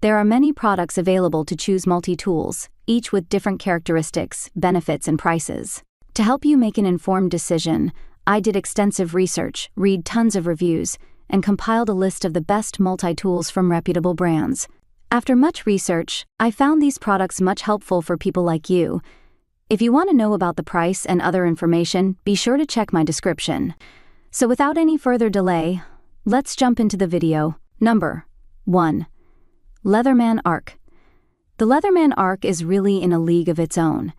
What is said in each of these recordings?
There are many products available to choose multi-tools, each with different characteristics, benefits, and prices. To help you make an informed decision, I did extensive research, read tons of reviews, and compiled a list of the best multi-tools from reputable brands. After much research, I found these products much helpful for people like you. If you want to know about the price and other information, be sure to check my description. So without any further delay, let's jump into the video. Number 1. Leatherman ARC. The Leatherman ARC is really in a league of its own.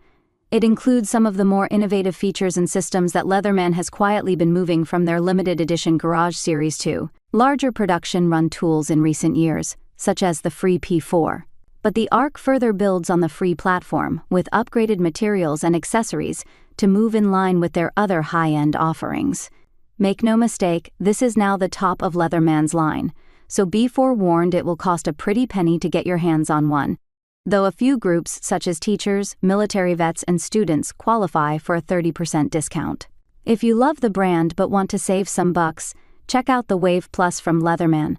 It includes some of the more innovative features and systems that Leatherman has quietly been moving from their limited edition Garage Series to larger production-run tools in recent years, such as the free P4. But the ARC further builds on the free platform with upgraded materials and accessories to move in line with their other high-end offerings. Make no mistake, this is now the top of Leatherman's line, so be forewarned it will cost a pretty penny to get your hands on one. Though a few groups such as teachers, military vets, and students qualify for a 30% discount. If you love the brand but want to save some bucks, check out the Wave Plus from Leatherman.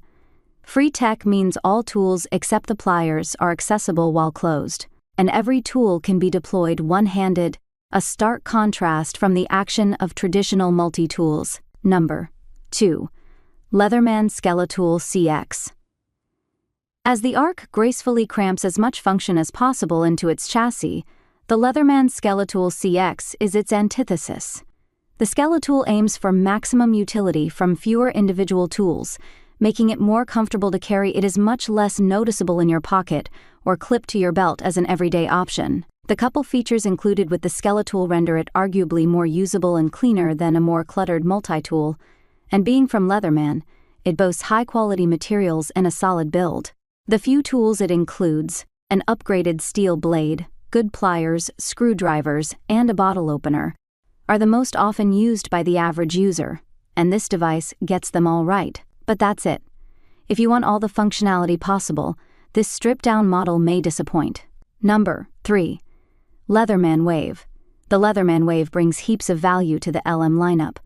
Free tech means all tools except the pliers are accessible while closed, and every tool can be deployed one-handed, a stark contrast from the action of traditional multi-tools. Number 2. Leatherman Skeletool CX. As the ARC gracefully cramps as much function as possible into its chassis, the Leatherman Skeletool CX is its antithesis. The Skeletool aims for maximum utility from fewer individual tools, making it more comfortable to carry. It is much less noticeable in your pocket or clipped to your belt as an everyday option. The couple features included with the Skeletool render it arguably more usable and cleaner than a more cluttered multi-tool, and being from Leatherman, it boasts high-quality materials and a solid build. The few tools it includes: an upgraded steel blade, good pliers, screwdrivers, and a bottle opener, are the most often used by the average user, and this device gets them all right. But that's it. If you want all the functionality possible, this stripped-down model may disappoint. Number 3. Leatherman Wave. The Leatherman Wave brings heaps of value to the LM lineup.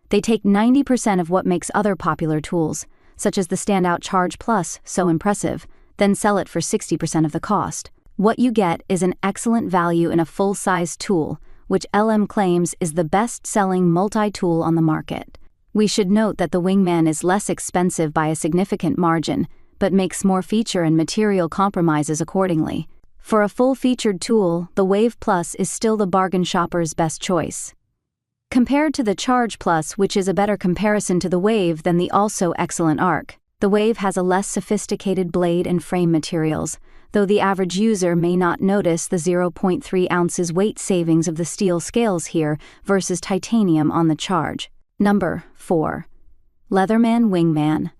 They take 90% of what makes other popular tools, such as the standout Charge Plus, so impressive, then sell it for 60% of the cost. What you get is an excellent value in a full-sized tool, which LM claims is the best-selling multi-tool on the market. We should note that the Wingman is less expensive by a significant margin, but makes more feature and material compromises accordingly. For a full-featured tool, the Wave Plus is still the bargain shopper's best choice. Compared to the Charge Plus, which is a better comparison to the Wave than the also excellent ARC, the Wave has a less sophisticated blade and frame materials, though the average user may not notice the 0.3 ounces weight savings of the steel scales here versus titanium on the Charge. Number 4. Leatherman Wingman.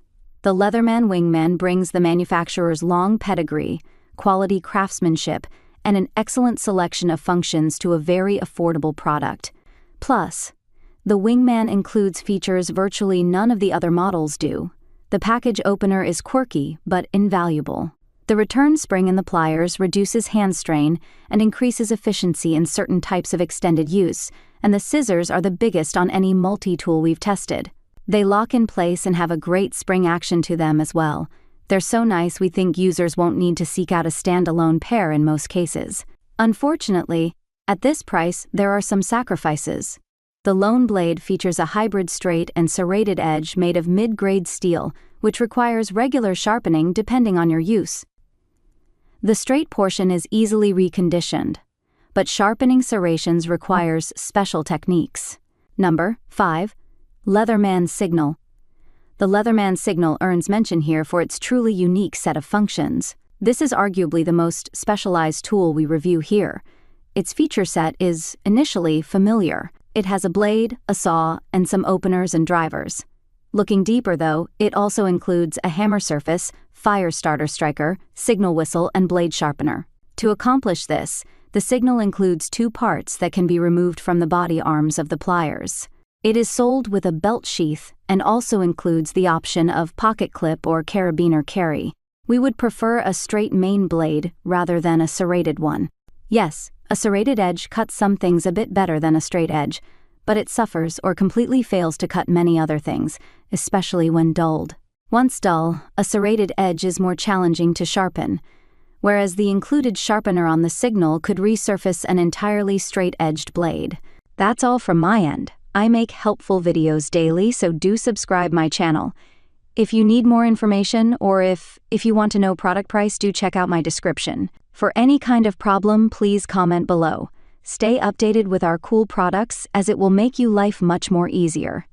The Leatherman Wingman brings the manufacturer's long pedigree, quality craftsmanship, and an excellent selection of functions to a very affordable product. Plus, the Wingman includes features virtually none of the other models do. The package opener is quirky but invaluable. The return spring in the pliers reduces hand strain and increases efficiency in certain types of extended use, and the scissors are the biggest on any multi-tool we've tested. They lock in place and have a great spring action to them as well. They're so nice we think users won't need to seek out a standalone pair in most cases. Unfortunately, at this price, there are some sacrifices. The lone blade features a hybrid straight and serrated edge made of mid-grade steel, which requires regular sharpening depending on your use. The straight portion is easily reconditioned, but sharpening serrations requires special techniques. Number 5. Leatherman Signal. The Leatherman Signal earns mention here for its truly unique set of functions. This is arguably the most specialized tool we review here. Its feature set is, initially, familiar. It has a blade, a saw, and some openers and drivers. Looking deeper though, it also includes a hammer surface, fire starter striker, signal whistle, and blade sharpener. To accomplish this, the Signal includes two parts that can be removed from the body arms of the pliers. It is sold with a belt sheath and also includes the option of pocket clip or carabiner carry. We would prefer a straight main blade rather than a serrated one. Yes, a serrated edge cuts some things a bit better than a straight edge, but it suffers or completely fails to cut many other things, especially when dulled. Once dull, a serrated edge is more challenging to sharpen, whereas the included sharpener on the Signal could resurface an entirely straight-edged blade. That's all from my end. I make helpful videos daily, so do subscribe my channel. If you need more information or if you want to know product price, do check out my description. For any kind of problem, please comment below. Stay updated with our cool products, as it will make you life much more easier.